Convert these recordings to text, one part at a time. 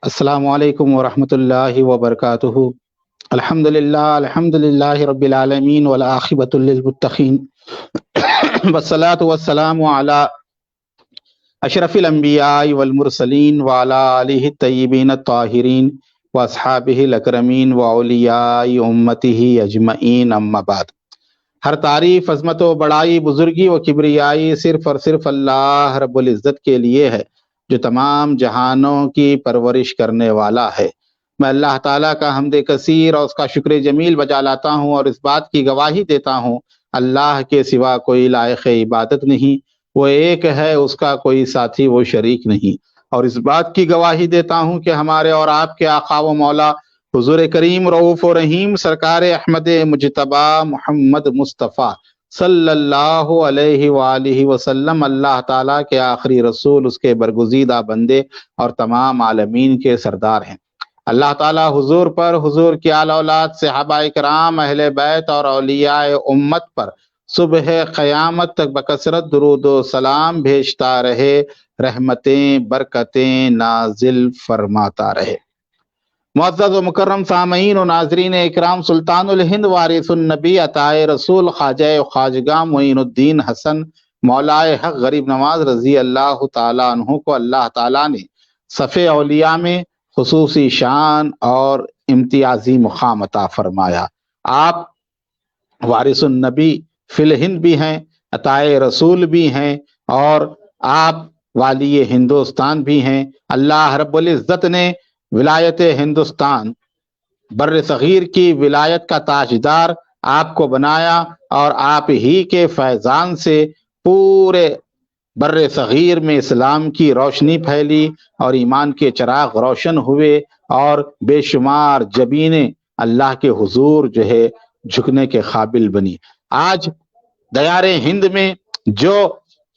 السلام علیکم ورحمۃ اللہ وبرکاتہ۔ الحمد للہ رب العالمین والعاقبۃ للمتقین والصلاۃ والسلام علی اشرف الانبیاء والمرسلین وعلی آلہ الطیبین الطاہرین واصحابہ الاکرمین واولیاء امتہ اجمعین، اما بعد۔ ہر تعریف، عظمت و بڑائی، بزرگی و کبریائی صرف اور صرف اللہ رب العزت کے لیے ہے، جو تمام جہانوں کی پرورش کرنے والا ہے۔ میں اللہ تعالیٰ کا حمد کثیر اور اس کا شکر جمیل بجا لاتا ہوں، اور اس بات کی گواہی دیتا ہوں اللہ کے سوا کوئی لائق عبادت نہیں، وہ ایک ہے، اس کا کوئی ساتھی و شریک نہیں۔ اور اس بات کی گواہی دیتا ہوں کہ ہمارے اور آپ کے آقا و مولا حضور کریم رؤوف و رحیم سرکار احمد مجتبی محمد مصطفیٰ صلی اللہ علیہ وآلہ وسلم اللہ تعالیٰ کے آخری رسول، اس کے برگزیدہ بندے اور تمام عالمین کے سردار ہیں۔ اللہ تعالیٰ حضور پر، حضور کی آل اولاد، صحابہ کرام، اہل بیت اور اولیاء امت پر صبح قیامت تک بکثرت درود و سلام بھیجتا رہے، رحمتیں برکتیں نازل فرماتا رہے۔ معزز و مکرم سامعین و ناظرین اکرام، سلطان الہند وارث النبی عطائے رسول خواجہ و خواجگاہ معین الدین حسن مولائے حق غریب نواز رضی اللہ تعالیٰ عنہ کو اللہ تعالیٰ نے صف اولیاء میں خصوصی شان اور امتیازی مقام عطا فرمایا۔ آپ وارث النبی فی الہند بھی ہیں، عطائے رسول بھی ہیں، اور آپ والی ہندوستان بھی ہیں۔ اللہ رب العزت نے ولایت ہندوستان بر صغیر کی ولایت کا تاجدار آپ کو بنایا، اور آپ ہی کے فیضان سے پورے بر صغیر میں اسلام کی روشنی پھیلی اور ایمان کے چراغ روشن ہوئے، اور بے شمار جبینیں اللہ کے حضور جو ہے جھکنے کے قابل بنی۔ آج دیار ہند میں جو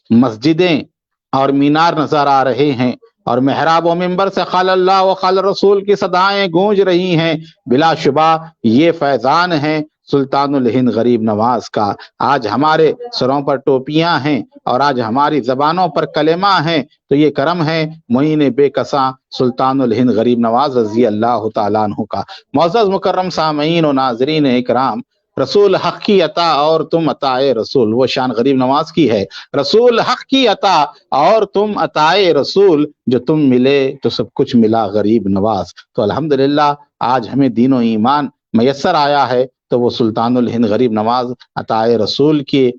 مسجدیں اور مینار نظر آ رہے ہیں، اور محراب و منبر سے قال اللہ و قال رسول کی صدائیں گونج رہی ہیں، بلا شبہ یہ فیضان ہیں سلطان الہند غریب نواز کا۔ آج ہمارے سروں پر ٹوپیاں ہیں اور آج ہماری زبانوں پر کلمہ ہیں، تو یہ کرم ہے معین بے کساں سلطان الہند غریب نواز رضی اللہ تعالیٰ عنہ کا۔ معزز مکرم سامعین و ناظرین اکرام، رسول حق کی عطا اور تم عطائے رسول، وہ شان غریب نواز کی ہے۔ رسول حق کی عطا اور تم عطائے رسول، جو تم ملے تو سب کچھ ملا غریب نواز۔ تو الحمدللہ آج ہمیں دین و ایمان میسر آیا ہے، تو وہ سلطان الہند غریب نواز عطائے رسول کے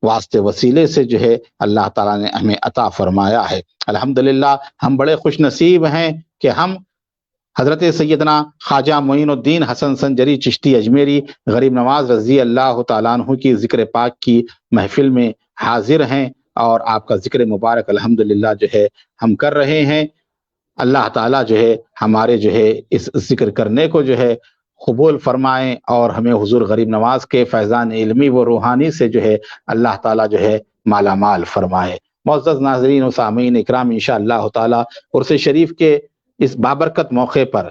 واسطے وسیلے سے جو ہے اللہ تعالیٰ نے ہمیں عطا فرمایا ہے۔ الحمدللہ ہم بڑے خوش نصیب ہیں کہ ہم حضرت سیدنا خواجہ معین الدین حسن سنجری چشتی اجمیری غریب نواز رضی اللہ تعالیٰ عنہ کی ذکر پاک کی محفل میں حاضر ہیں، اور آپ کا ذکر مبارک الحمدللہ جو ہے ہم کر رہے ہیں۔ اللہ تعالیٰ جو ہے ہمارے جو ہے اس ذکر کرنے کو جو ہے قبول فرمائیں، اور ہمیں حضور غریب نواز کے فیضان علمی و روحانی سے جو ہے اللہ تعالیٰ جو ہے مالا مال فرمائے۔ معزز ناظرین و سامعین اکرام، انشاءاللہ تعالیٰ عرس شریف کے اس بابرکت موقع پر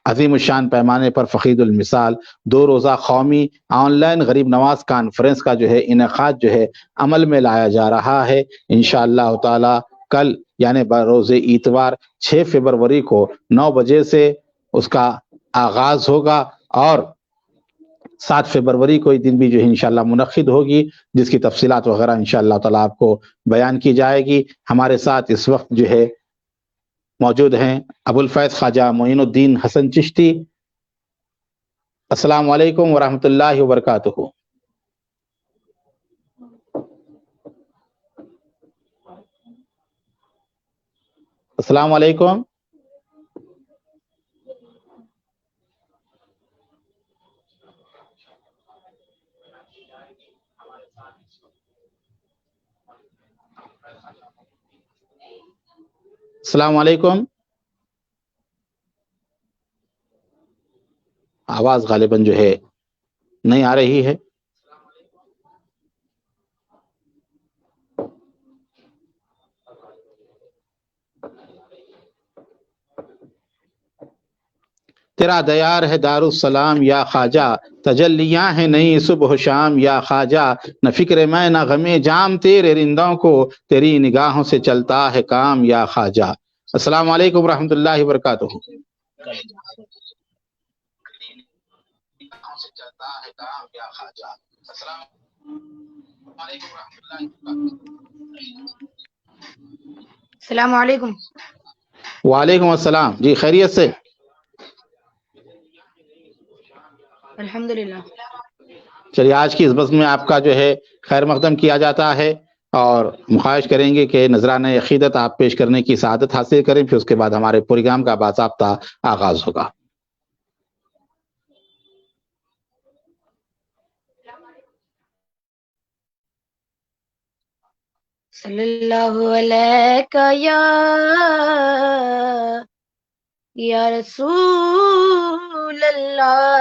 عظیم الشان پیمانے پر فقید المثال 2 روزہ قومی آن لائن غریب نواز کانفرنس کا جو ہے انعقاد جو ہے عمل میں لایا جا رہا ہے۔ انشاءاللہ تعالیٰ کل یعنی بروز اتوار 6 فروری کو 9 بجے سے اس کا آغاز ہوگا، اور 7 فروری کو دن بھی جو ہے انشاءاللہ منعقد ہوگی، جس کی تفصیلات وغیرہ انشاءاللہ تعالیٰ آپ کو بیان کی جائے گی۔ ہمارے ساتھ اس وقت جو ہے موجود ہیں ابو الفیض خواجہ معین الدین حسن چشتی۔ السلام علیکم ورحمۃ اللہ وبرکاتہ۔ السلام علیکم۔ السلام علیکم۔ آواز غالباً جو ہے نہیں آ رہی ہے۔ تیرا دیار ہے دار السلام یا خواجہ، تجلیاں ہیں نئی صبح و شام یا خواجہ، نہ فکر میں نہ غم جام تیرے رندوں کو، تیری نگاہوں سے چلتا ہے کام یا خواجہ۔ السلام علیکم ورحمۃ اللہ وبرکاتہ. السلام علیکم. وعلیکم السلام. جی خیریت سے؟ الحمدللہ. چلیے آج کی اس بزم میں آپ کا جو ہے خیر مقدم کیا جاتا ہے اور ہم خواہش کریں گے کہ نذرانہ عقیدت آپ پیش کرنے کی سعادت حاصل کریں، پھر اس کے بعد ہمارے پروگرام کا باضابطہ آغاز ہوگا. صلی اللہ علیہ یا رسول اللہ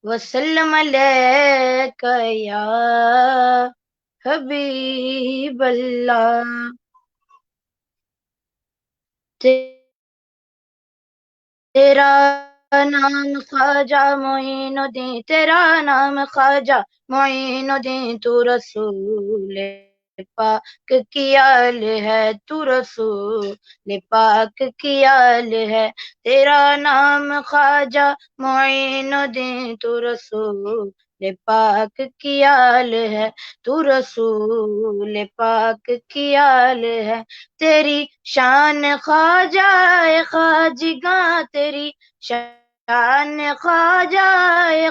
وسلم علیہ یا حبیب اللہ. تیرا نام خواجہ معین الدین، تیرا نام خواجہ معین الدین، تو رسول پاک کی آل ہے، تو رسول پاک کی آل ہے. تیرا نام خواجہ معین الدین، تو رسول پاک کی آل ہے، تو رسول پاک کی آل ہے. تیری شان خواجہ خواجگاں، تیری شان خواجہ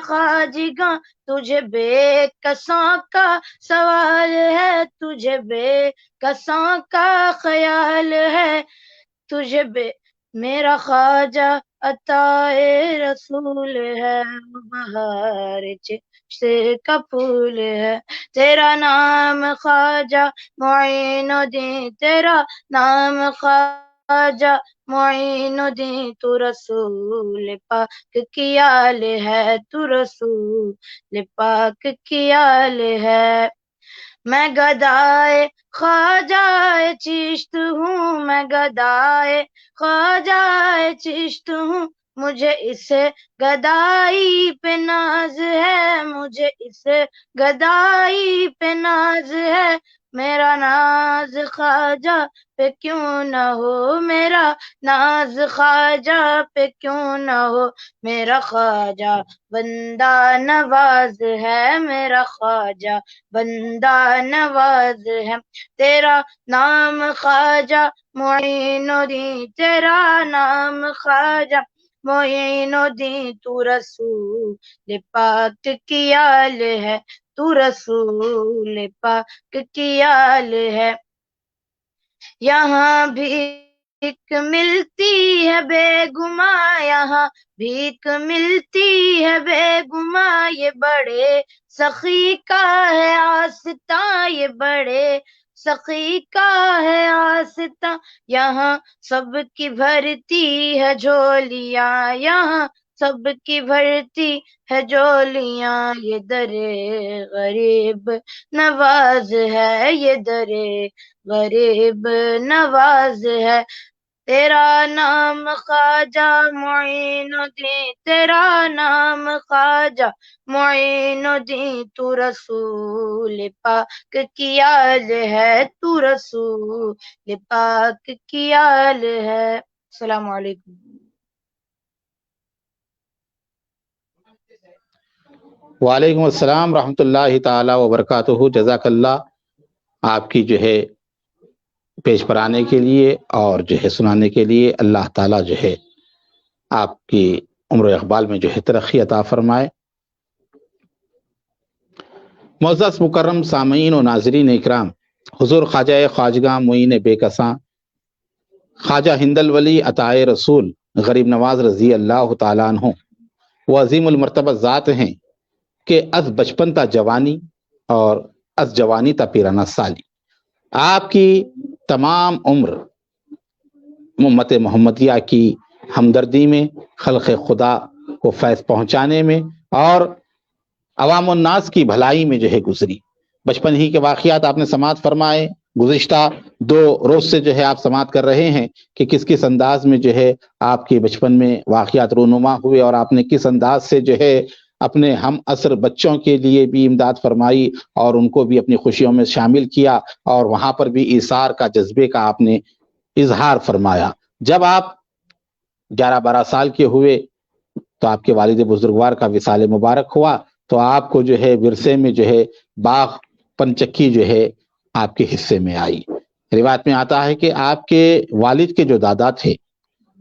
خواجگاں، تجھے بے کساں کا سوال ہے، تجھے بے کساں کا خیال ہے، تجھے بے میرا خواجہ عطائے رسول ہے، بہار سے کا پھول ہے. تیرا نام خواجہ معین الدین، تیرا نام خواجہ معین الدین، تو رسول پاک کی آل ہے، تو رسول پاک کی آل ہے. میں گدائے خواجہ چشت ہوں، میں گدائے خواجہ چشت ہوں، مجھے اس گدائی پہ ناز ہے، مجھے اس گدائی پہ ناز ہے. میرا ناز خواجہ پہ کیوں نہ ہو، میرا ناز خواجہ پہ کیوں نہ ہو. میرا خواجہ بندہ نواز ہے، میرا خواجہ بندہ نواز ہے. تیرا نام خواجہ معین الدین، تیرا نام خواجہ معین الدین، تو رسول پاک کی آل ہے، تو رسول پاک کی آل ہے. یہاں بھیک ملتی ہے بے گماں، یہاں بھیک ملتی ہے بے گماں، یہ بڑے سخی کا ہے آستاں، یہ بڑے سخی کا ہے آستاں. یہاں سب کی بھرتی ہے جھولیاں، یہاں سب کی بھرتی ہے جھولیاں، یہ در غریب نواز ہے، یہ در غریب نواز ہے. تیرا نام خواجہ معین الدین، تیرا نام خواجہ معین الدین، تو رسول پاک کی آل ہے، تو رسول پاک کی آل ہے. السلام علیکم. وعلیکم السلام ورحمۃ اللہ تعالی وبرکاتہ. جزاک اللہ آپ کی جو ہے پیش پرانے کے لیے اور جو ہے سنانے کے لیے. اللہ تعالیٰ جو ہے آپ کی عمر و اقبال میں جو ہے ترقی عطا فرمائے. معزز مکرم سامعین و ناظرین اکرام، حضور خواجہ خواجگاں معین بے کساں خواجہ ہند الولی عطائے رسول غریب نواز رضی اللہ تعالیٰ عنہ وہ عظیم المرتبہ ذات ہیں کہ از بچپن تا جوانی اور از جوانی تا پیرانہ سالی آپ کی تمام عمر امت محمدیہ کی ہمدردی میں، خلق خدا کو فیض پہنچانے میں اور عوام الناس کی بھلائی میں جو ہے گزری. بچپن ہی کے واقعات آپ نے سماعت فرمائے. گزشتہ 2 روز سے جو ہے آپ سماعت کر رہے ہیں کہ کس کس انداز میں جو ہے آپ کے بچپن میں واقعات رونما ہوئے اور آپ نے کس انداز سے جو ہے اپنے ہم عصر بچوں کے لیے بھی امداد فرمائی اور ان کو بھی اپنی خوشیوں میں شامل کیا اور وہاں پر بھی ایثار کا جذبے کا آپ نے اظہار فرمایا۔ جب آپ 11-12 سال کے ہوئے تو آپ کے والد بزرگوار کا وصال مبارک ہوا، تو آپ کو جو ہے ورثے میں جو ہے باغ پنچکی جو ہے آپ کے حصے میں آئی۔ روایت میں آتا ہے کہ آپ کے والد کے جو دادا تھے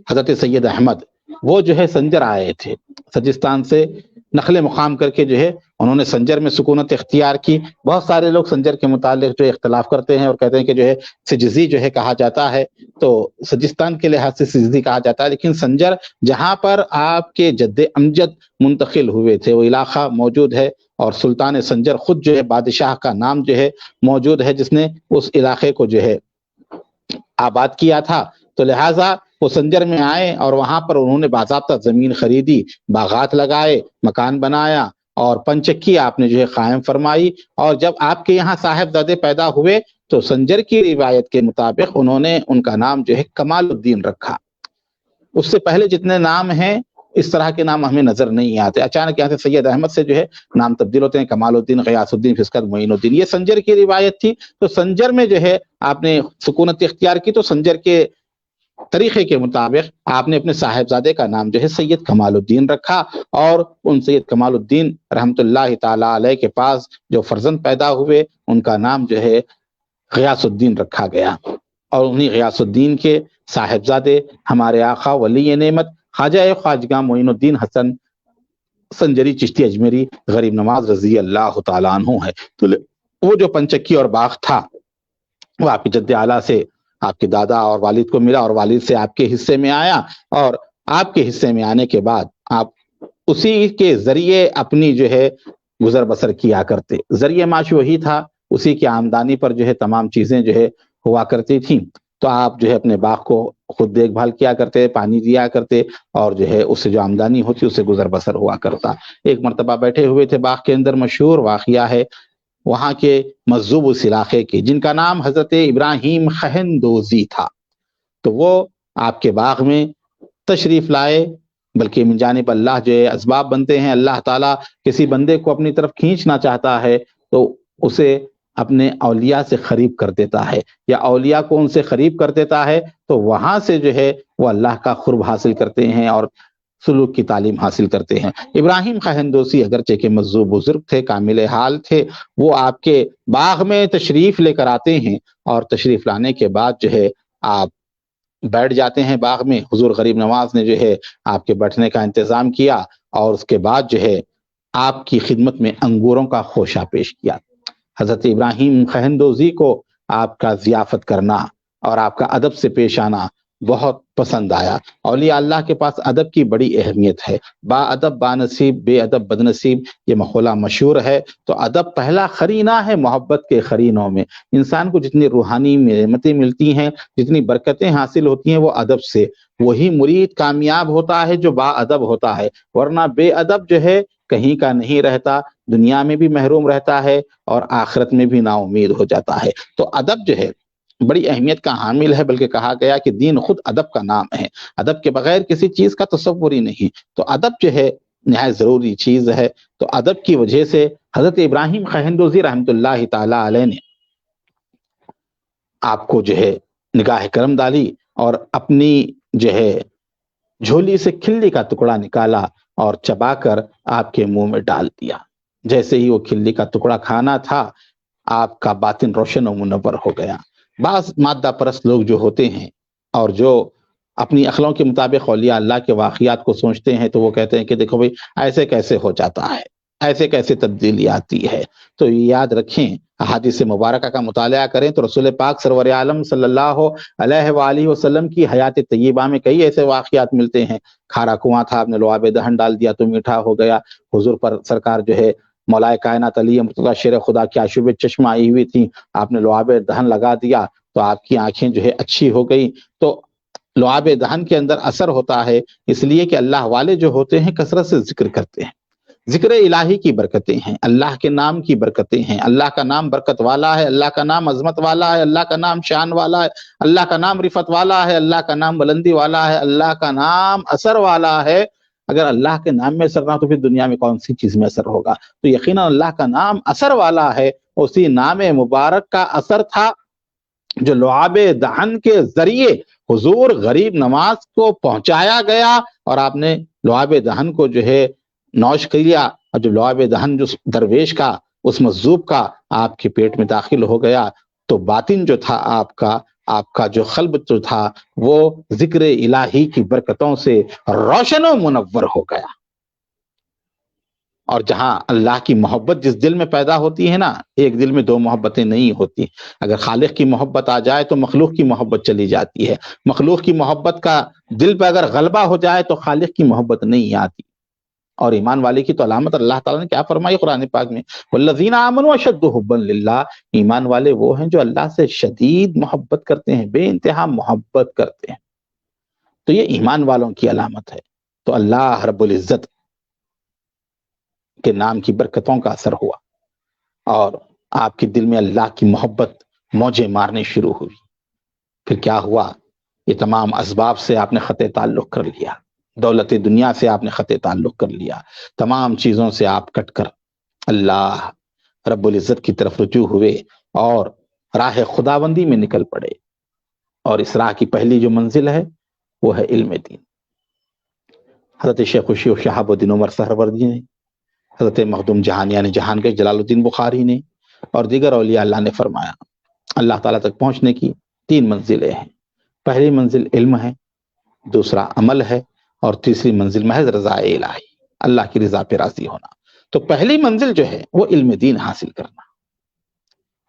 حضرت سید احمد، وہ جو ہے سنجر آئے تھے سجستان سے، نقل مقام کر کے جو ہے انہوں نے سنجر میں سکونت اختیار کی۔ بہت سارے لوگ سنجر کے متعلق جو اختلاف کرتے ہیں اور کہتے ہیں کہ جو ہے سجزی جو ہے کہا جاتا ہے، تو سجستان کے لحاظ سے سجزی کہا جاتا ہے، لیکن سنجر جہاں پر آپ کے جد امجد منتقل ہوئے تھے وہ علاقہ موجود ہے، اور سلطان سنجر خود جو ہے بادشاہ کا نام جو ہے موجود ہے جس نے اس علاقے کو جو ہے آباد کیا تھا۔ تو لہٰذا وہ سنجر میں آئے اور وہاں پر انہوں نے باضابطہ زمین خریدی، باغات لگائے، مکان بنایا، اور پنچکی آپ نے جو ہے قائم فرمائی۔ اور جب آپ کے یہاں صاحبزادے پیدا ہوئے تو سنجر کی روایت کے مطابق انہوں نے ان کا نام جو ہے کمال الدین رکھا۔ اس سے پہلے جتنے نام ہیں اس طرح کے نام ہمیں نظر نہیں آتے، اچانک یہاں سے سید احمد سے جو ہے نام تبدیل ہوتے ہیں، کمال الدین، غیاث الدین، فسکت، معین الدین۔ یہ سنجر کی روایت تھی۔ تو سنجر میں جو ہے آپ نے سکونت اختیار کی، تو سنجر کے طریقے کے مطابق آپ نے اپنے صاحبزادے کا نام جو ہے سید کمال الدین رکھا، اور ان سید کمال الدین رحمت اللہ تعالی علیہ کے پاس جو فرزند پیدا ہوئے ان کا نام جو ہے غیاث الدین رکھا گیا، اور انہی غیاث الدین کے صاحبزادے ہمارے آقا ولی نعمت خواجہ خواجگاں معین الدین حسن سنجری چشتی اجمیری غریب نواز رضی اللہ تعالیٰ عنہ ہے۔ تو وہ جو پنچکی اور باغ تھا وہ آپ کے جد اعلیٰ سے آپ کے دادا اور والد کو ملا، اور والد سے آپ کے حصے میں آیا، اور آپ کے حصے میں آنے کے بعد آپ اسی کے ذریعے اپنی جو ہے گزر بسر کیا کرتے۔ ذریعہ معاش وہی تھا، اسی کی آمدانی پر جو ہے تمام چیزیں جو ہے ہوا کرتی تھیں۔ تو آپ جو ہے اپنے باغ کو خود دیکھ بھال کیا کرتے، پانی دیا کرتے، اور جو ہے اس سے جو آمدنی ہوتی اس سے گزر بسر ہوا کرتا۔ ایک مرتبہ بیٹھے ہوئے تھے باغ کے اندر، مشہور واقعہ ہے وہاں کے مذہوب اس علاقے کے، جن کا نام حضرت ابراہیم خہندوزی تھا۔ تو وہ آپ کے باغ میں تشریف لائے، بلکہ من جانب اللہ جو ہے اسباب بنتے ہیں۔ اللہ تعالیٰ کسی بندے کو اپنی طرف کھینچنا چاہتا ہے تو اسے اپنے اولیاء سے قریب کر دیتا ہے، یا اولیاء کو ان سے قریب کر دیتا ہے، تو وہاں سے جو ہے وہ اللہ کا قرب حاصل کرتے ہیں اور سلوک کی تعلیم حاصل کرتے ہیں۔ ابراہیم خہندوسی اگرچہ کہ مذہوب بزرگ تھے، کامل حال تھے، وہ آپ کے باغ میں تشریف لے کر آتے ہیں، اور تشریف لانے کے بعد جو ہے آپ بیٹھ جاتے ہیں باغ میں۔ حضور غریب نواز نے جو ہے آپ کے بیٹھنے کا انتظام کیا، اور اس کے بعد جو ہے آپ کی خدمت میں انگوروں کا خوشہ پیش کیا۔ حضرت ابراہیم خہندوزی کو آپ کا ضیافت کرنا اور آپ کا ادب سے پیش آنا بہت پسند آیا۔ اولیاء اللہ کے پاس ادب کی بڑی اہمیت ہے۔ با ادب با نصیب، بے ادب بد نصیب، یہ مقولہ مشہور ہے۔ تو ادب پہلا قرینہ ہے محبت کے قرینوں میں۔ انسان کو جتنی روحانی نعمتیں ملتی ہیں، جتنی برکتیں حاصل ہوتی ہیں، وہ ادب سے۔ وہی مرید کامیاب ہوتا ہے جو با ادب ہوتا ہے، ورنہ بے ادب جو ہے کہیں کا نہیں رہتا، دنیا میں بھی محروم رہتا ہے اور آخرت میں بھی نا امید ہو جاتا ہے۔ تو ادب جو ہے بڑی اہمیت کا حامل ہے، بلکہ کہا گیا کہ دین خود ادب کا نام ہے۔ ادب کے بغیر کسی چیز کا تصور ہی نہیں۔ تو ادب جو ہے نہایت ضروری چیز ہے۔ تو ادب کی وجہ سے حضرت ابراہیم خہندوزی رحمت اللہ تعالی علیہ نے آپ کو جو ہے نگاہ کرم ڈالی، اور اپنی جو ہے جھولی سے کھلی کا ٹکڑا نکالا اور چبا کر آپ کے منہ میں ڈال دیا۔ جیسے ہی وہ کھلی کا ٹکڑا کھانا تھا، آپ کا باطن روشن و منور ہو گیا۔ بعض مادہ پرست لوگ جو ہوتے ہیں اور جو اپنی عقلوں کے مطابق اولیاء اللہ کے واقعات کو سوچتے ہیں، تو وہ کہتے ہیں کہ دیکھو بھائی ایسے کیسے ہو جاتا ہے، ایسے کیسے تبدیلی آتی ہے۔ تو یہ یاد رکھیں، احادیث مبارکہ کا مطالعہ کریں تو رسول پاک سرور عالم صلی اللہ علیہ وآلہ وسلم کی حیات طیبہ میں کئی ایسے واقعات ملتے ہیں۔ کھارا کنواں تھا، آپ نے لعاب دہن ڈال دیا تو میٹھا ہو گیا۔ حضور پر سرکار جو ہے مولائے کائنات علی مرتضیٰ شیر خدا کی آشوب چشمہ آئی ہوئی تھی، آپ نے لعاب دہن لگا دیا تو آپ کی آنکھیں جو ہے اچھی ہو گئی۔ تو لعاب دہن کے اندر اثر ہوتا ہے، اس لیے کہ اللہ والے جو ہوتے ہیں کثرت سے ذکر کرتے ہیں۔ ذکر الہی کی برکتیں ہیں، اللہ کے نام کی برکتیں ہیں۔ اللہ کا نام برکت والا ہے، اللہ کا نام عظمت والا ہے، اللہ کا نام شان والا ہے، اللہ کا نام رفت والا ہے، اللہ کا نام بلندی والا ہے، اللہ کا نام اثر والا ہے۔ اگر اللہ کے نام میں اثر نہ ہو تو پھر دنیا میں کون سی چیز میں اثر ہوگا؟ تو یقیناً اللہ کا نام اثر والا ہے، اسی نام مبارک کا اثر تھا جو لعاب دہن کے ذریعے حضور غریب نواز کو پہنچایا گیا اور آپ نے لعاب دہن کو جو ہے نوش کر لیا، اور جو لعاب دہن جو درویش کا، اس مجذوب کا آپ کے پیٹ میں داخل ہو گیا، تو باطن جو تھا آپ کا جو قلب جو تھا وہ ذکر الہی کی برکتوں سے روشن و منور ہو گیا۔ اور جہاں اللہ کی محبت جس دل میں پیدا ہوتی ہے نا، ایک دل میں دو محبتیں نہیں ہوتی۔ اگر خالق کی محبت آ جائے تو مخلوق کی محبت چلی جاتی ہے، مخلوق کی محبت کا دل پہ اگر غلبہ ہو جائے تو خالق کی محبت نہیں آتی۔ اور ایمان والے کی تو علامت اللہ تعالیٰ نے کیا فرمائی قرآن پاک میں، والذین آمنوا اشد حبا للہ، ایمان والے وہ ہیں جو اللہ سے شدید محبت کرتے ہیں، بے انتہا محبت کرتے ہیں۔ تو یہ ایمان والوں کی علامت ہے۔ تو اللہ رب العزت کے نام کی برکتوں کا اثر ہوا اور آپ کے دل میں اللہ کی محبت موجیں مارنے شروع ہوئی۔ پھر کیا ہوا؟ یہ تمام اسباب سے آپ نے قطع تعلق کر لیا، دولت دنیا سے آپ نے قطع تعلق کر لیا، تمام چیزوں سے آپ کٹ کر اللہ رب العزت کی طرف رجوع ہوئے اور راہ خداوندی میں نکل پڑے۔ اور اس راہ کی پہلی جو منزل ہے وہ ہے علم دین۔ حضرت شیخ الشیوخ شہاب الدین عمر سہروردی نے، حضرت مخدوم جہانیان جہان کے جلال الدین بخاری نے اور دیگر اولیاء اللہ نے فرمایا اللہ تعالیٰ تک پہنچنے کی 3 منزلیں ہیں۔ پہلی منزل علم ہے، دوسرا عمل ہے، اور تیسری منزل محض رضا الہی، اللہ کی رضا پہ راضی ہونا۔ تو پہلی منزل جو ہے وہ علم دین حاصل کرنا۔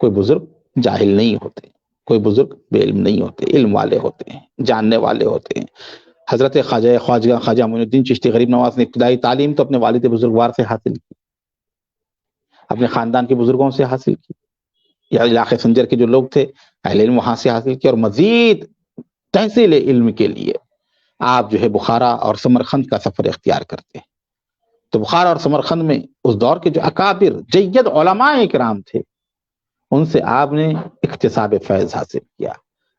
کوئی بزرگ جاہل نہیں ہوتے، کوئی بزرگ بے علم نہیں ہوتے، علم والے ہوتے ہیں، جاننے والے ہوتے ہیں۔ حضرت خواجہ معین الدین چشتی غریب نواز نے ابتدائی تعلیم تو اپنے والد بزرگوار سے حاصل کی، اپنے خاندان کے بزرگوں سے حاصل کی، یا علاقے سنجر کے جو لوگ تھے اہل علم وہاں سے حاصل کی، اور مزید تحصیل علم کے لیے آپ جو ہے بخارا اور سمرقند کا سفر اختیار کرتے ہیں۔ تو بخارا اور سمرقند میں اس دور کے جو اکابر جید علماء کرام تھے ان سے آپ نے اکتساب فیض حاصل کیا۔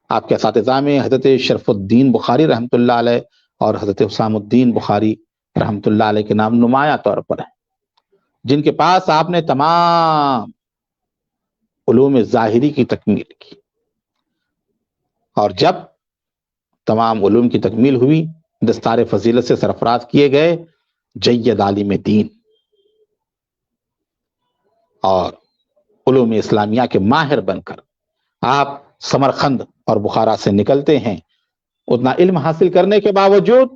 آپ کے اساتذہ میں حضرت شرف الدین بخاری رحمۃ اللہ علیہ اور حضرت حسام الدین بخاری رحمۃ اللہ علیہ کے نام نمایاں طور پر ہیں، جن کے پاس آپ نے تمام علوم ظاہری کی تکمیل کی۔ اور جب تمام علوم کی تکمیل ہوئی، دستار فضیلت سے سرفراز کیے گئے جید عالم دین اور علوم اسلامیہ کے ماہر بن کر آپ سمرقند اور بخارا سے نکلتے ہیں۔ اتنا علم حاصل کرنے کے باوجود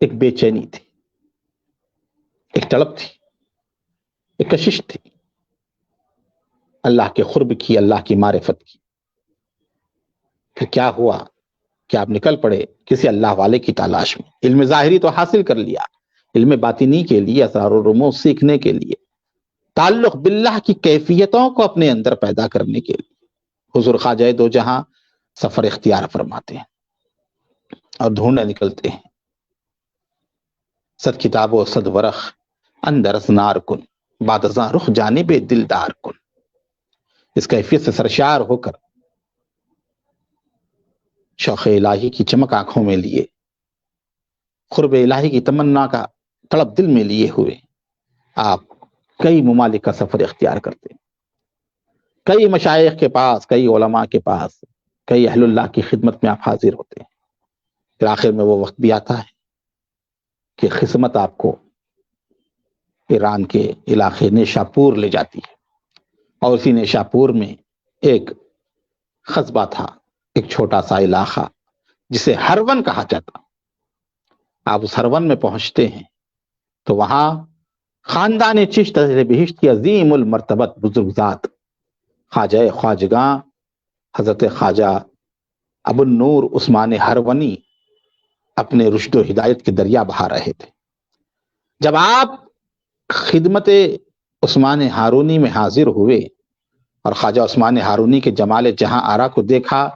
ایک بے چینی تھی، ایک تڑپ تھی، ایک کشش تھی اللہ کے قرب کی، اللہ کی معرفت کی۔ پھر کیا ہوا کہ آپ نکل پڑے کسی اللہ والے کی تلاش میں۔ علم ظاہری تو حاصل کر لیا، علم باطنی کے لیے، اسرار و رموز سیکھنے کے لیے، تعلق باللہ کی کیفیتوں کو اپنے اندر پیدا کرنے کے لیے حضور خواجہ دو جہاں سفر اختیار فرماتے ہیں اور ڈھونڈنے نکلتے ہیں۔ صد کتاب و صد ورق اندر نار کن، بعد ازاں رخ جانب دلدار کن۔ اس کیفیت سے سرشار ہو کر شوق الہی کی چمک آنکھوں میں لیے، قرب الہی کی تمنا کا تڑپ دل میں لیے ہوئے آپ کئی ممالک کا سفر اختیار کرتے ہیں، کئی مشائخ کے پاس، کئی علماء کے پاس، کئی اہل اللہ کی خدمت میں آپ حاضر ہوتے ہیں۔ پھر آخر میں وہ وقت بھی آتا ہے کہ قسمت آپ کو ایران کے علاقے نیشاپور لے جاتی ہے، اور اسی نیشاپور میں ایک قصبہ تھا، ایک چھوٹا سا علاقہ جسے ہرون کہا جاتا۔ آپ اس ہرون میں پہنچتے ہیں تو وہاں خاندان چشت اہل بہشت کی عظیم المرتبت بزرگ ذات خواجہ خواجگاں حضرت خواجہ ابو النور عثمان ہرونی اپنے رشد و ہدایت کے دریا بہا رہے تھے۔ جب آپ خدمت عثمان ہارونی میں حاضر ہوئے اور خواجہ عثمان ہارونی کے جمال جہاں آرا کو دیکھا،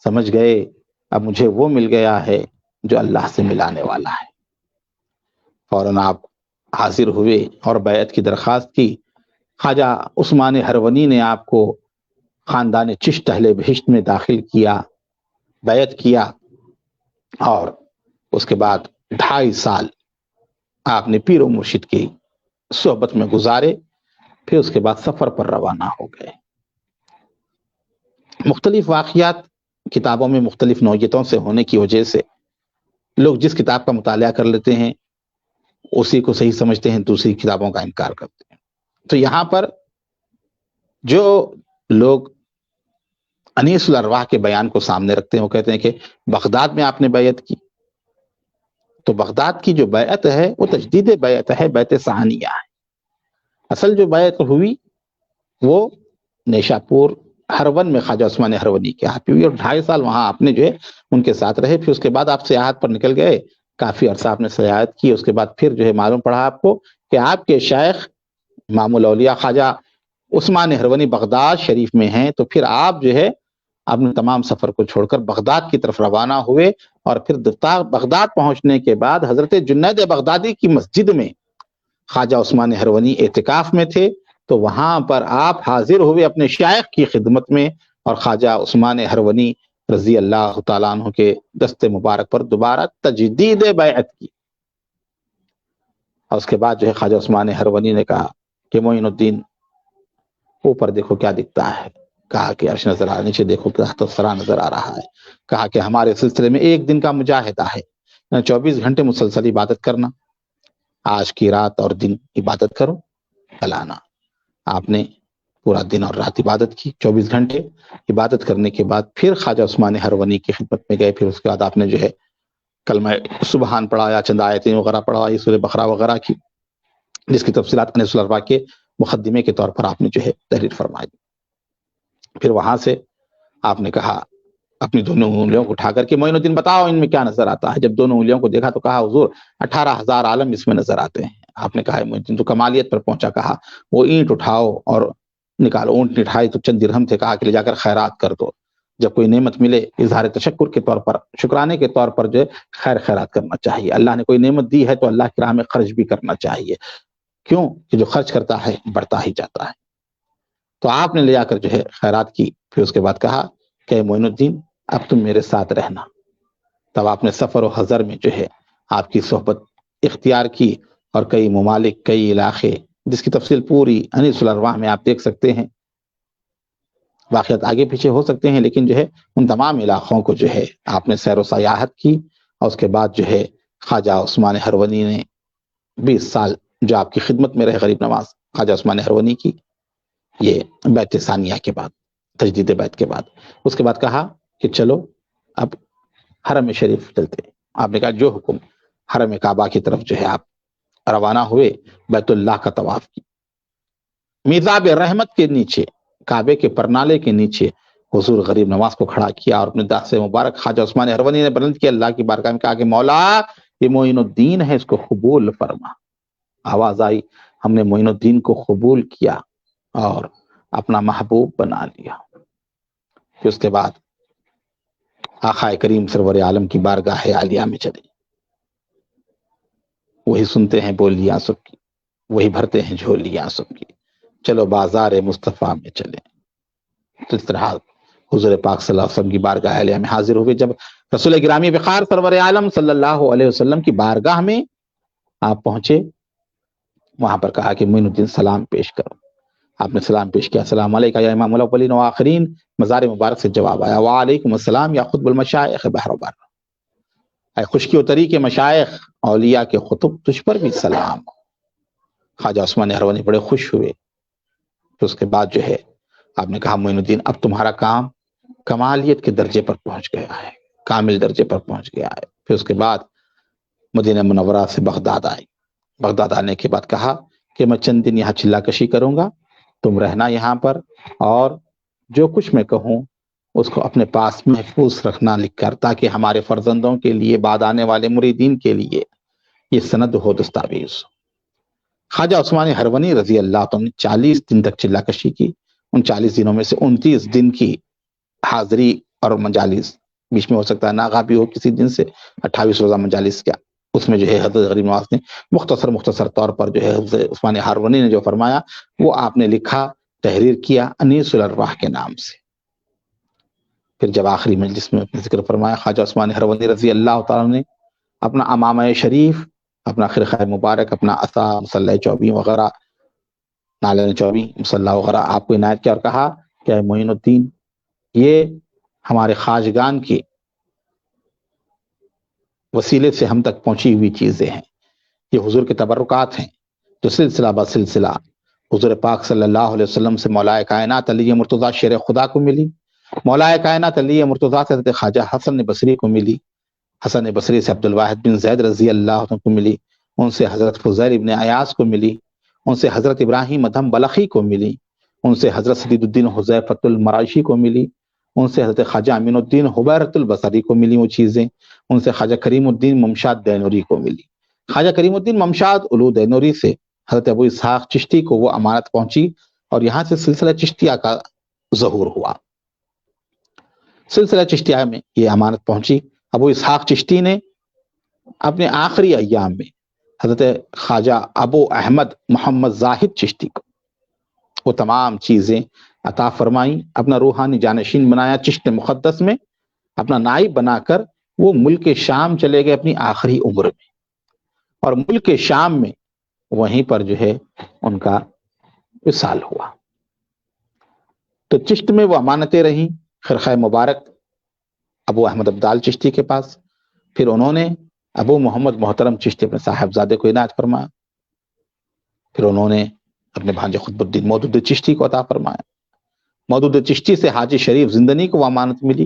سمجھ گئے اب مجھے وہ مل گیا ہے جو اللہ سے ملانے والا ہے۔ فوراً آپ حاضر ہوئے اور بیعت کی درخواست کی۔ خواجہ عثمان ہرونی نے آپ کو خاندان چشت اہل بہشت میں داخل کیا، بیعت کیا، اور اس کے بعد 2.5 سال آپ نے پیر و مرشد کی صحبت میں گزارے۔ پھر اس کے بعد سفر پر روانہ ہو گئے۔ مختلف واقعات کتابوں میں مختلف نوعیتوں سے ہونے کی وجہ سے لوگ جس کتاب کا مطالعہ کر لیتے ہیں اسی کو صحیح سمجھتے ہیں، دوسری کتابوں کا انکار کرتے ہیں۔ تو یہاں پر جو لوگ انیس الارواح کے بیان کو سامنے رکھتے ہیں وہ کہتے ہیں کہ بغداد میں آپ نے بیعت کی، تو بغداد کی جو بیعت ہے وہ تجدید بیعت ہے، بیعت ثانیہ ہے۔ اصل جو بیعت ہوئی وہ نیشاپور ہرون میں خواجہ عثمان ہرونی کے ہاتھ ہوئی، اور 2.5 سال وہاں آپ نے جو ہے ان کے ساتھ رہے۔ پھر اس کے بعد آپ سیاحت پر نکل گئے، کافی عرصہ آپ نے سیاحت کی، اس کے بعد پھر جو ہے معلوم پڑا آپ کو کہ آپ کے شیخ امام الاولیاء خواجہ عثمان ہرونی بغداد شریف میں ہیں، تو پھر آپ جو ہے اپنے تمام سفر کو چھوڑ کر بغداد کی طرف روانہ ہوئے، اور پھر بغداد پہنچنے کے بعد حضرت جنید بغدادی کی مسجد میں خواجہ عثمان ہرونی اعتکاف میں تھے، تو وہاں پر آپ حاضر ہوئے اپنے شیخ کی خدمت میں، اور خواجہ عثمان ہرونی رضی اللہ تعالیٰ عنہ کے دست مبارک پر دوبارہ تجدید بیعت کی۔ اور اس کے بعد جو ہے خواجہ عثمان ہرونی نے کہا کہ معین الدین اوپر دیکھو کیا دکھتا ہے، کہا کہ عرش نظر آ رہا، نیچے دیکھو کہ تحت الثری نظر آ رہا ہے، کہا کہ ہمارے سلسلے میں ایک دن کا مجاہدہ ہے، 24 گھنٹے مسلسل عبادت کرنا، آج کی رات اور دن عبادت کرو، کل آنا۔ آپ نے پورا دن اور رات عبادت کی، 24 گھنٹے عبادت کرنے کے بعد پھر خواجہ عثمان ہرونی کی خدمت میں گئے۔ پھر اس کے بعد آپ نے جو ہے کلمہ سبحان پڑھایا، چند آیتیں وغیرہ پڑھائی، سورہ بقرہ وغیرہ کی، جس کی تفصیلات انیس الارواح کے مقدمے کے طور پر آپ نے جو ہے تحریر فرمائی۔ پھر وہاں سے آپ نے کہا اپنی دونوں انگلیوں کو اٹھا کر کے معین الدین بتاؤ ان میں کیا نظر آتا ہے۔ جب دونوں انگلیوں کو دیکھا تو کہا حضور 18,000 عالم اس میں نظر آتے ہیں۔ آپ نے کہا معین الدین تو کمالیت پر پہنچا، کہا وہ اینٹ اٹھاؤ اور نکالو۔ اونٹ اٹھائی تو چند درہم تھے، کہا کہ لے جا کر خیرات کر دو، جب کوئی نعمت ملے اظہار تشکر کے طور پر، شکرانے کے طور پر جو ہے خیرات کرنا چاہیے۔ اللہ نے کوئی نعمت دی ہے تو اللہ کی راہ میں خرچ بھی کرنا چاہیے، کیوں کہ جو خرچ کرتا ہے بڑھتا ہی جاتا ہے۔ تو آپ نے لے جا کر جو ہے خیرات کی۔ پھر اس کے بعد کہا کہ معین الدین اب تم میرے ساتھ رہنا۔ تب آپ نے سفر و حضر میں جو ہے آپ کی صحبت اختیار کی، اور کئی ممالک، کئی علاقے، جس کی تفصیل پوری انیس الارواح میں آپ دیکھ سکتے ہیں، واقعات آگے پیچھے ہو سکتے ہیں، لیکن جو ہے ان تمام علاقوں کو جو ہے آپ نے سیر و سیاحت کی۔ اور اس کے بعد جو ہے خواجہ عثمان ہرونی نے 20 سال جو آپ کی خدمت میں رہے غریب نواز خواجہ عثمان ہرونی کی، یہ بیعت ثانیہ کے بعد، تجدید بیعت کے بعد، اس کے بعد کہا کہ چلو اب حرم شریف چلتے ہیں۔ آپ نے کہا جو حکم۔ حرم کعبہ کی طرف جو ہے آپ روانہ ہوئے، بیت اللہ کا طواف کی، میزاب رحمت کے نیچے، کعبے کے پرنالے کے نیچے حضور غریب نواز کو کھڑا کیا، اور اپنے دست مبارک خواجہ عثمان ہرونی نے بلند کیا، اللہ کی بارگاہ میں کہا کہ مولا یہ معین الدین ہے، اس کو قبول فرما۔ آواز آئی، ہم نے معین الدین کو قبول کیا اور اپنا محبوب بنا لیا۔ پھر اس کے بعد آقا کریم سرور عالم کی بارگاہ عالیہ میں چلے، وہی سنتے ہیں بولیاں سب کی، وہی بھرتے ہیں جھولیاں سب کی، چلو بازار مصطفیٰ میں چلے۔ تو اس طرح حضور پاک صلی اللہ علیہ وسلم کی بارگاہ عالیہ میں حاضر ہوئے۔ جب رسول گرامی وقار سرور عالم صلی اللہ علیہ وسلم کی بارگاہ میں آپ پہنچے، وہاں پر کہا کہ معین الدین سلام پیش کرو۔ آپ نے سلام پیش کیا، السلام علیکم یا امام الاولین والآخرین۔ مزار مبارک سے جواب آیا، وعلیکم السلام یا خطب المشائخ بحر بر، اے خشکی و طری کے مشائخ اولیاء کے خطب، تجھ پر بھی سلام۔ خواجہ عثمان ہرونی بڑے خوش ہوئے۔ پھر اس کے بعد جو ہے آپ نے کہا معین الدین اب تمہارا کام کمالیت کے درجے پر پہنچ گیا ہے، کامل درجے پر پہنچ گیا ہے۔ پھر اس کے بعد مدینہ منورہ سے بغداد آئی۔ بغداد آنے کے بعد کہا کہ میں چند دن یہاں چلا کشی کروں گا، تم رہنا یہاں پر، اور جو کچھ میں کہوں اس کو اپنے پاس محفوظ رکھنا لکھ کر، تاکہ ہمارے فرزندوں کے لیے، بعد آنے والے مریدین کے لیے یہ سند ہو، دستاویز۔ خواجہ عثمان ہرونی رضی اللہ عنہ نے 40 دن تک چلا کشی کی۔ ان 40 دنوں میں سے 29 دن کی حاضری اور مجالس، بیچ میں ہو سکتا ہے ناغا بھی ہو کسی دن سے، 28 روزہ مجالس کیا، اس میں جو ہے حضرت غریب نواز نے مختصر طور پر جو ہے حضرت عثمان ہرونی نے جو فرمایا وہ آپ نے لکھا، تحریر کیا انیس الارواح کے نام سے۔ پھر جب آخری مجلس میں ذکر فرمایا، خواجہ عثمان ہرونی رضی اللہ تعالیٰ نے اپنا امامہ شریف، اپنا خرقہ مبارک، اپنا عصا، مصلی چوبی وغیرہ، نالین چوبی، مصلی وغیرہ آپ کو عنایت کیا، اور کہا کہ اے معین الدین یہ ہمارے خواجگان کے وسیلے سے ہم تک پہنچی ہوئی چیزیں ہیں، یہ حضور کے تبرکات ہیں جو سلسلہ بسلسلہ حضور پاک صلی اللہ علیہ وسلم سے مولا کائنات علی مرتضیٰ شیر خدا کو ملی، مولا کائنات علی مرتضیٰ سے حضرت خواجہ حسن بصری کو ملی، حسن بصری سے عبد الواحد بن زید رضی اللہ عنہ کو ملی، ان سے حضرت فضیل ابن عیاض کو ملی، ان سے حضرت ابراہیم ادھم بلخی کو ملی، ان سے حضرت سدید الدین حذیفۃ المراشی کو ملی، ان سے حضرت خواجہ امین الدین حبیرۃ البصری کو ملی وہ چیزیں، ان سے خواجہ کریم الدین ممشاد دینوری کو ملی۔ خواجہ کریم الدین ممشاد الو دینوری سے حضرت ابو اسحاق چشتی کو وہ امانت پہنچی اور یہاں سے سلسلہ چشتیہ کا ظہور ہوا۔ سلسلہ چشتیہ میں یہ امانت پہنچی۔ ابو اسحاق چشتی نے اپنے آخری ایام میں حضرت خواجہ ابو احمد محمد زاہد چشتی کو وہ تمام چیزیں عطا فرمائیں، اپنا روحانی جانشین بنایا، چشت مقدس میں اپنا نائب بنا کر وہ ملک شام چلے گئے اپنی آخری عمر میں، اور ملک شام میں وہیں پر جو ہے ان کا وصال ہوا۔ تو چشت میں وہ امانتیں رہیں، خرقہ مبارک ابو احمد عبدال چشتی کے پاس، پھر انہوں نے ابو محمد محترم چشتی اپنے صاحبزادے کو عنایت فرمایا، پھر انہوں نے اپنے بھانجے قطب الدین مودود چشتی کو عطا فرمایا۔ مودود چشتی سے حاجی شریف زندنی کو وہ امانت ملی،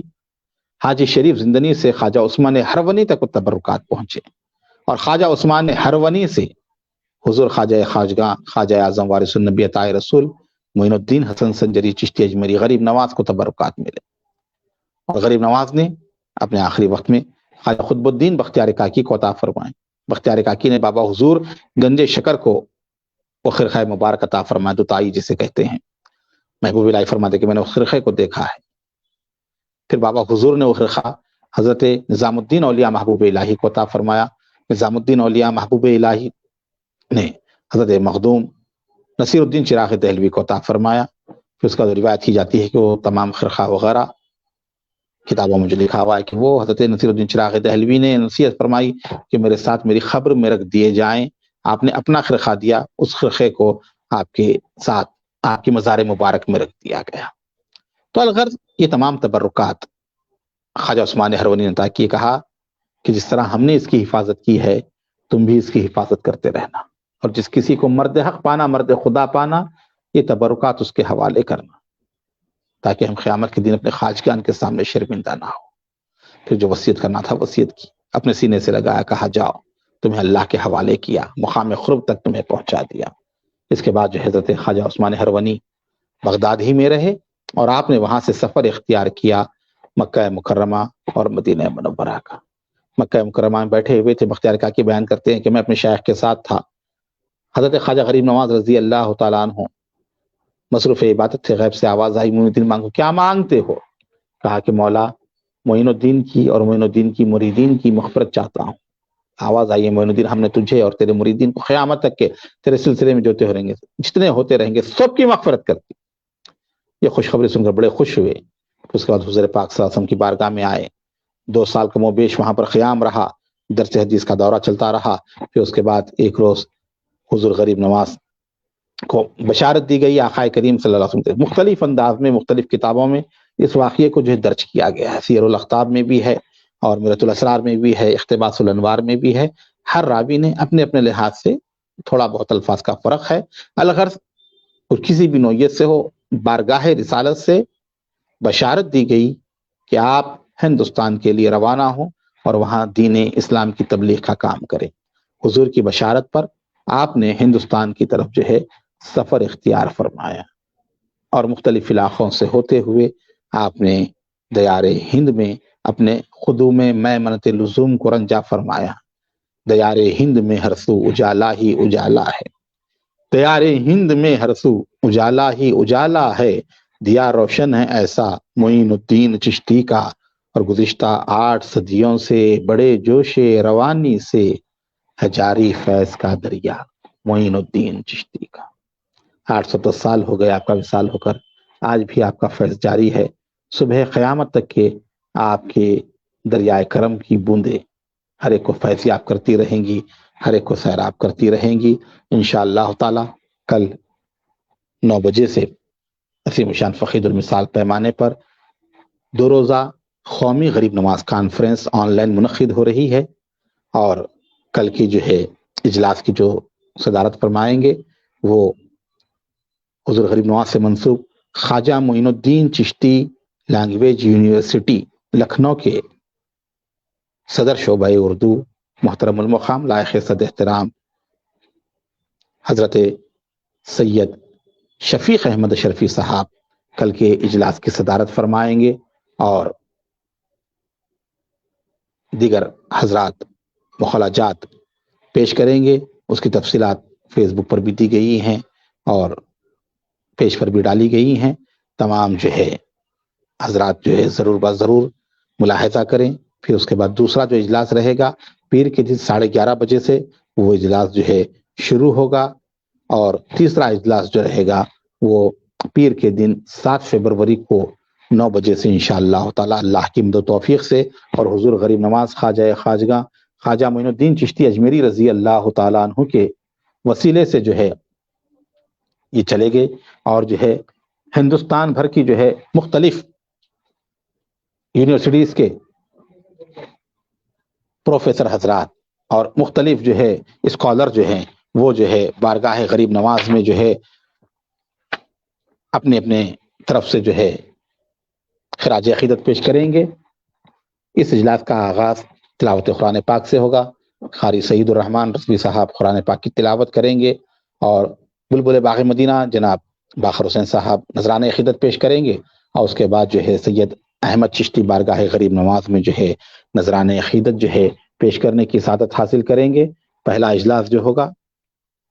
حاجی شریف زندنی سے خواجہ عثمان ہرونی تک وہ تبرکات پہنچے، اور خواجہ عثمان ہرونی سے حضور خواجہ خواجگاں خواجہ اعظم وارث النبی عطائے رسول معین الدین حسن سنجری چشتی اجمیری غریب نواز کو تبرکات ملے، اور غریب نواز نے اپنے آخری وقت میں خواجہ قطب الدین بختیار کاکی کو عطا فرمائے۔ بختیار کاکی نے بابا حضور گنج شکر کو وہ خرقہ مبارک عطا فرمایا، دوتائی جسے کہتے ہیں۔ محبوب الہی فرماتے کہ میں نے اس خرقے کو دیکھا ہے۔ پھر بابا حضور نے وہ خرقہ حضرت نظام الدین اولیاء محبوب الہی کو عطا فرمایا۔ نظام الدین اولیاء محبوب الہی نے حضرت مخدوم نصیر الدین چراغ دہلوی کو عطا فرمایا۔ پھر اس کا روایت کی جاتی ہے کہ وہ تمام خرقہ وغیرہ کتابوں میں جو لکھا ہوا ہے کہ وہ حضرت نصیر الدین چراغ دہلوی نے نصیحت فرمائی کہ میرے ساتھ میری قبر میں رکھ دیے جائیں۔ آپ نے اپنا خرقہ دیا، اس خرقے کو آپ کے ساتھ آپ کی مزار مبارک میں رکھ دیا گیا۔ تو الغرض یہ تمام تبرکات خواجہ عثمان ہرونی نے عطا کیے، کہا کہ جس طرح ہم نے اس کی حفاظت کی ہے تم بھی اس کی حفاظت کرتے رہنا، اور جس کسی کو مرد حق پانا، مرد خدا پانا، یہ تبرکات اس کے حوالے کرنا، تاکہ ہم قیامت کے دن اپنے خواجگان کے سامنے شرمندہ نہ ہو۔ پھر جو وصیت کرنا تھا وصیت کی، اپنے سینے سے لگایا، کہا جاؤ تمہیں اللہ کے حوالے کیا، مقام قرب تک تمہیں پہنچا دیا۔ اس کے بعد جو حضرت خواجہ عثمان ہرونی بغداد ہی میں رہے، اور آپ نے وہاں سے سفر اختیار کیا مکہ مکرمہ اور مدینہ منورہ کا۔ مکہ مکرمہ میں بیٹھے ہوئے تھے، بختیار کاکی بیان کرتے ہیں کہ میں اپنے شیخ کے ساتھ تھا، حضرت خواجہ غریب نواز رضی اللہ تعالیٰ عنہ مصروف عبادت تھے، غیب سے آواز آئی، معین الدین مانگو، کیا مانگتے ہو؟ کہا کہ مولا معین الدین کی اور معین الدین کی مریدین کی مغفرت چاہتا ہوں۔ آواز آئی ہے، معین الدین ہم نے تجھے اور تیرے مریدین کو قیامت تک کے تیرے سلسلے میں جتنے ہوتے رہیں گے سب کی مغفرت کرتی۔ یہ خوشخبری سن کر بڑے خوش ہوئے۔ اس کے بعد حضور پاک صلی اللہ علیہ وسلم کی بارگاہ میں آئے، 2 سال کم و بیش وہاں پر قیام رہا، درس حدیث کا دورہ چلتا رہا۔ پھر اس کے بعد ایک روز حضور غریب نواز کو بشارت دی گئی آقا کریم صلی اللہ علیہ وسلم، مختلف انداز میں مختلف کتابوں میں اس واقعے کو جو ہے درج کیا گیا ہے، سیر الاخطاب میں بھی ہے اور میرۃ الاسرار میں بھی ہے، اقتباس الانوار میں بھی ہے۔ ہر راوی نے اپنے اپنے لحاظ سے تھوڑا بہت الفاظ کا فرق ہے، الغرض اور کسی بھی نوعیت سے ہو، بارگاہ رسالت سے بشارت دی گئی کہ آپ ہندوستان کے لیے روانہ ہوں اور وہاں دین اسلام کی تبلیغ کا کام کریں۔ حضور کی بشارت پر آپ نے ہندوستان کی طرف جو ہے سفر اختیار فرمایا، اور مختلف علاقوں سے ہوتے ہوئے آپ نے دیار ہند میں اپنے خدوم میمنۃ لزوم کو رنجا فرمایا۔ دیار ہند میں ہر سو اجالا ہی اجالا ہے، دیار ہند میں ہر سو اجالا ہی اجالا ہے، دیا روشن ہے ایسا معین الدین چشتی کا، اور گزشتہ 8 صدیوں سے بڑے جوش روانی سے ہے جاری فیض کا دریا معین الدین چشتی کا۔ 810 سال ہو گئے آپ کا وصال ہو کر، آج بھی آپ کا فیض جاری ہے۔ صبح قیامت تک کے آپ کے دریائے کرم کی بوندیں ہر ایک کو فیضیاب کرتی رہیں گی، ہر ایک کو سیراب کرتی رہیں گی۔ انشاءاللہ تعالی کل 9 بجے سے عظیم شان فقید المثال پیمانے پر 2 روزہ قومی غریب نواز کانفرنس آن لائن منعقد ہو رہی ہے، اور کل کی جو ہے اجلاس کی جو صدارت فرمائیں گے وہ حضور غریب نواز سے منسوب خواجہ معین الدین چشتی لینگویج یونیورسٹی لکھنؤ کے صدر شعبہ اردو محترم المقام لائق صد احترام حضرت سید شفیق احمد اشرفی صاحب کل کے اجلاس کی صدارت فرمائیں گے، اور دیگر حضرات مخالجات پیش کریں گے۔ اس کی تفصیلات فیس بک پر بھی دی گئی ہیں اور پیج پر بھی ڈالی گئی ہیں۔ تمام جو ہے حضرات جو ہے ضرور ضرور ملاحظہ کریں۔ پھر اس کے بعد دوسرا جو اجلاس رہے گا پیر کے دن 11:30 بجے سے وہ اجلاس جو ہے شروع ہوگا، اور تیسرا اجلاس جو رہے گا وہ پیر کے دن 7 فروری کو 9 بجے سے انشاءاللہ تعالی اللہ کی مدد و توفیق سے، اور حضور غریب نواز خواجہ خواجہ معین الدین چشتی اجمیری رضی اللہ تعالیٰ عنہ کے وسیلے سے جو ہے یہ چلے گئے، اور جو ہے ہندوستان بھر کی جو ہے مختلف یونیورسٹیز کے پروفیسر حضرات اور مختلف جو ہے اسکالر جو ہیں وہ جو ہے بارگاہ غریب نواز میں جو ہے اپنے اپنے طرف سے جو ہے خراج عقیدت پیش کریں گے۔ اس اجلاس کا آغاز تلاوت قرآن پاک سے ہوگا۔ قاری سعید الرحمن رضوی صاحب قرآن پاک کی تلاوت کریں گے، اور بلبل باغ مدینہ جناب باقر حسین صاحب نذران عقیدت پیش کریں گے، اور اس کے بعد جو ہے سید احمد چشتی بارگاہ غریب نواز میں جو ہے نذران عقیدت جو ہے پیش کرنے کی سعادت حاصل کریں گے۔ پہلا اجلاس جو ہوگا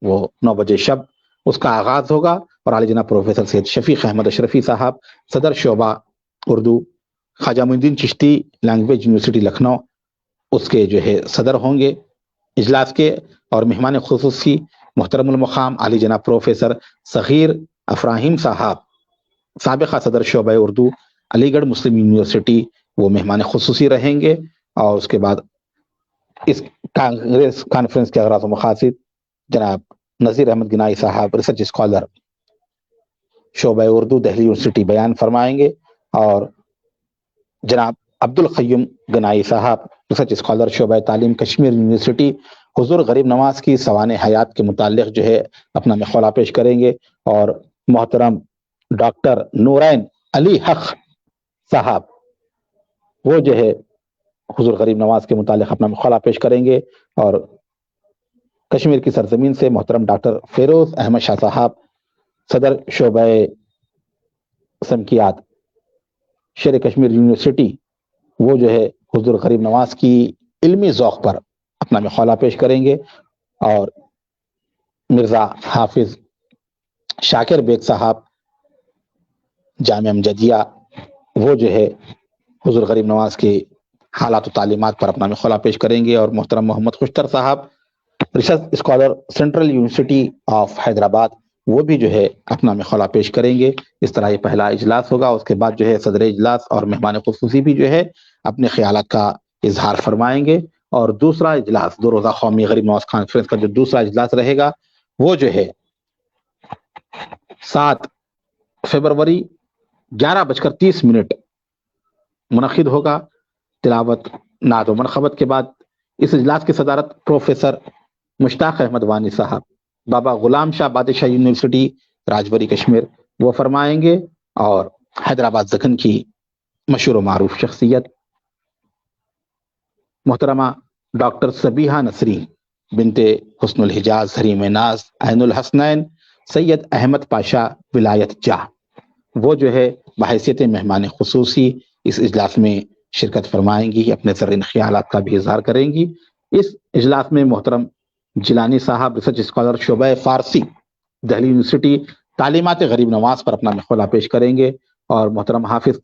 وہ 9 بجے شب اس کا آغاز ہوگا، اور عالی جناب پروفیسر سید شفیق احمد اشرفی صاحب صدر شعبہ اردو خواجہ معین الدین چشتی لینگویج یونیورسٹی لکھنؤ اس کے جو ہے صدر ہوں گے اجلاس کے، اور مہمان خصوصی محترم المقام عالی جناب پروفیسر صغیر افراہیم صاحب سابقہ صدر شعبہ اردو علی گڑھ مسلم یونیورسٹی وہ مہمان خصوصی رہیں گے۔ اور اس کے بعد اس کانفرنس کے اغراض و مقاصد جناب نذیر احمد گنائی صاحب ریسرچ اسکالر شعبہ اردو دہلی یونیورسٹی بیان فرمائیں گے، اور جناب عبدالقیوم گنائی صاحب ریسرچ اسکالر شعبہ تعلیم کشمیر یونیورسٹی حضور غریب نواز کی سوانح حیات کے متعلق جو ہے اپنا مقالہ پیش کریں گے، اور محترم ڈاکٹر نورین علی حق صاحب وہ جو ہے حضور غریب نواز کے متعلق اپنا مقالہ پیش کریں گے، اور کشمیر کی سرزمین سے محترم ڈاکٹر فیروز احمد شاہ صاحب صدر شعبہ سمکیات شیر کشمیر یونیورسٹی وہ جو ہے حضور غریب نواز کی علمی ذوق پر اپنا مقالہ پیش کریں گے، اور مرزا حافظ شاکر بیگ صاحب جامعہ امجدیہ وہ جو ہے حضور غریب نواز کے حالات و تعلیمات پر اپنا مقالہ پیش کریں گے، اور محترم محمد خوشتر صاحب research scholar central university of Hyderabad وہ بھی جو ہے اپنا مقالہ پیش کریں گے۔ اس طرح یہ پہلا اجلاس ہوگا۔ اس کے بعد جو ہے صدر اجلاس اور مہمان خصوصی بھی جو ہے اپنے خیالات کا اظہار فرمائیں گے، اور دوسرا اجلاس 2 روزہ قومی غریب نواز کانفرنس کا جو دوسرا اجلاس رہے گا وہ جو ہے 7 فروری 11:30 منعقد ہوگا۔ تلاوت نعت و منقبت کے بعد اس اجلاس کی صدارت پروفیسر مشتاق احمد وانی صاحب بابا غلام شاہ بادشاہ یونیورسٹی راجبری کشمیر وہ فرمائیں گے، اور حیدرآباد دکن کی مشہور و معروف شخصیت محترمہ ڈاکٹر سبیحہ نصری بنت حسن الحجاز حریم ناز عین الحسنین سید احمد پاشا ولایت جاہ وہ جو ہے بحیثیت مہمان خصوصی اس اجلاس میں شرکت فرمائیں گی، اپنے زرعین خیالات کا بھی اظہار کریں گی۔ اس اجلاس میں محترم جیلانی صاحب ریسرچ اسکالر شعبہ فارسی دہلی یونیورسٹی تعلیمات غریب نواز پر اپنا مقالہ پیش کریں گے، اور محترم حافظ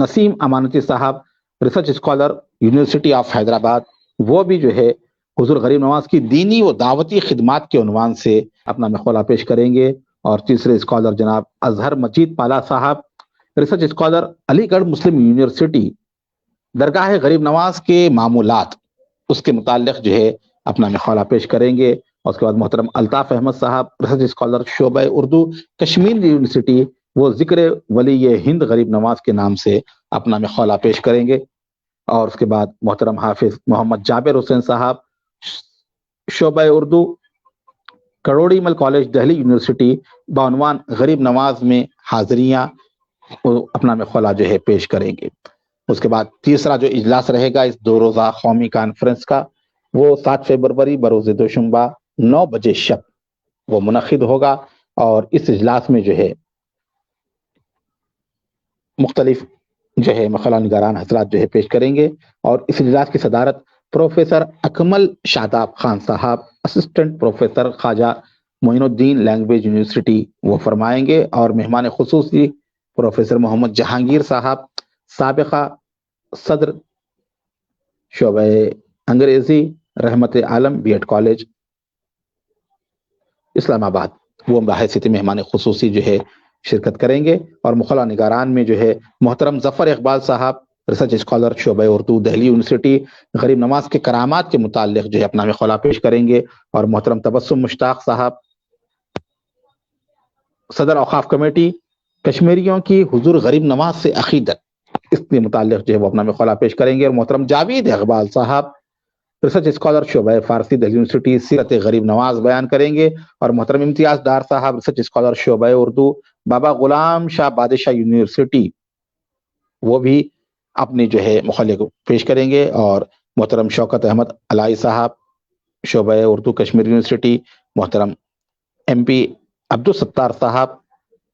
نسیم امانتی صاحب research scholar university of Hyderabad وہ بھی جو ہے حضور غریب نواز کی دینی و دعوتی خدمات کے عنوان سے اپنا مقالہ پیش کریں گے، اور تیسرے اسکالر جناب اظہر مجید پالا صاحب ریسرچ اسکالر علی گڑھ مسلم یونیورسٹی درگاہ غریب نواز کے معمولات اس کے متعلق جو ہے اپنا مقالہ پیش کریں گے، اور اس کے بعد محترم الطاف احمد صاحب ریسرچ اسکالر شعبہ اردو کشمیر یونیورسٹی وہ ذکر ولی ہند غریب نواز کے نام سے اپنا میں خولہ پیش کریں گے، اور اس کے بعد محترم حافظ محمد جابر حسین صاحب شعبہ اردو کروڑی مل کالج دہلی یونیورسٹی بعنوان غریب نواز میں حاضریاں اپنا میں خولہ جو ہے پیش کریں گے۔ اس کے بعد تیسرا جو اجلاس رہے گا اس 2 روزہ قومی کانفرنس کا، وہ 7 فروری بروز دوشنبہ 9 بجے شب وہ منعقد ہوگا، اور اس اجلاس میں جو ہے مختلف جو ہے خلا نگاران حضرات جو ہے پیش کریں گے، اور اس اجلاس کی صدارت پروفیسر اکمل شاداب خان صاحب اسسٹنٹ پروفیسر خواجہ معین الدین لینگویج یونیورسٹی وہ فرمائیں گے، اور مہمان خصوصی پروفیسر محمد جہانگیر صاحب سابقہ صدر شعبہ انگریزی رحمت عالم بی ایڈ کالج اسلام آباد وہ بحیثیت مہمان خصوصی جو ہے شرکت کریں گے، اور مخلہ نگاران میں جو ہے محترم ظفر اقبال صاحب ریسرچ اسکالر شعبہ اردو دہلی یونیورسٹی غریب نواز کے کرامات کے متعلق جو ہے اپنا میں خلا پیش کریں گے، اور محترم تبسم مشتاق صاحب صدر اوقاف کمیٹی کشمیریوں کی حضور غریب نواز سے عقیدت اس کے متعلق جو ہے وہ اپنا میں خلا پیش کریں گے، اور محترم جاوید اقبال صاحب ریسرچ اسکالر شعبہ فارسی دہلی یونیورسٹی سیرت غریب نواز بیان کریں گے، اور محترم امتیاز ڈار صاحب ریسرچ اسکالر شعبہ اردو بابا غلام شاہ بادشاہ یونیورسٹی وہ بھی اپنی جو ہے مخلے کو پیش کریں گے، اور محترم شوکت احمد علائی صاحب شعبہ اردو کشمیر یونیورسٹی، محترم ایم پی عبدالستار صاحب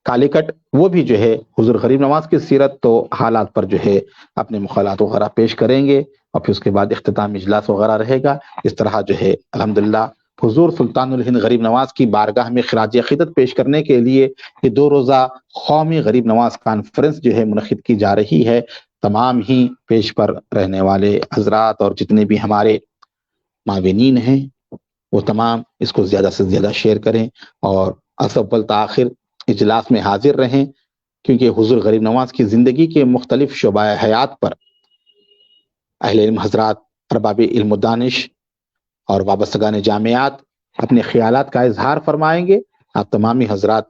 کالیکٹ وہ بھی جو ہے حضور غریب نواز کی سیرت تو حالات پر جو ہے اپنے مخالات وغیرہ پیش کریں گے، اور پھر اس کے بعد اختتام اجلاس وغیرہ رہے گا۔ اس طرح جو ہے الحمدللہ حضور سلطان الہند غریب نواز کی بارگاہ میں خراج عقیدت پیش کرنے کے لیے یہ 2 روزہ قومی غریب نواز کانفرنس جو ہے منعقد کی جا رہی ہے۔ تمام ہی پیش پر رہنے والے حضرات اور جتنے بھی ہمارے معاونین ہیں وہ تمام اس کو زیادہ سے زیادہ شیئر کریں، اور اول تاخیر اجلاس میں حاضر رہیں، کیونکہ حضور غریب نواز کی زندگی کے مختلف شعبہ حیات پر اہل علم حضرات ارباب علم و دانش اور وابستگان جامعات اپنے خیالات کا اظہار فرمائیں گے۔ آپ تمامی حضرات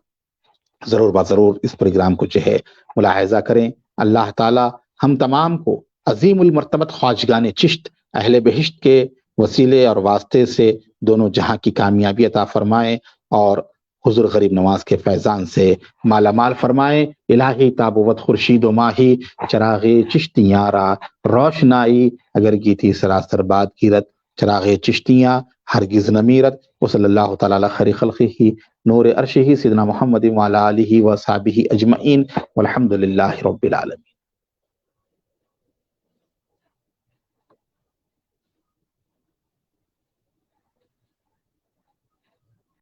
ضرور ضرور اس پروگرام کو جو ہے ملاحظہ کریں۔ اللہ تعالی ہم تمام کو عظیم المرتبت خواجگان چشت اہل بہشت کے وسیلے اور واسطے سے دونوں جہاں کی کامیابی عطا فرمائیں، اور حضور غریب نواز کے فیضان سے مالا مال فرمائیں۔ الہی تابوت خورشید و ماہی چراغ چشتیاں را روشنائی، اگر گیتی سراسر باد گیرت چراغ چشتیاں ہرگز نمیرت۔ وصلی اللہ تعالی علی خیر خلقہ نور عرشہ سیدنا محمد وعلی آلہ وصحبہ اجمعین والحمد للہ رب العالمین۔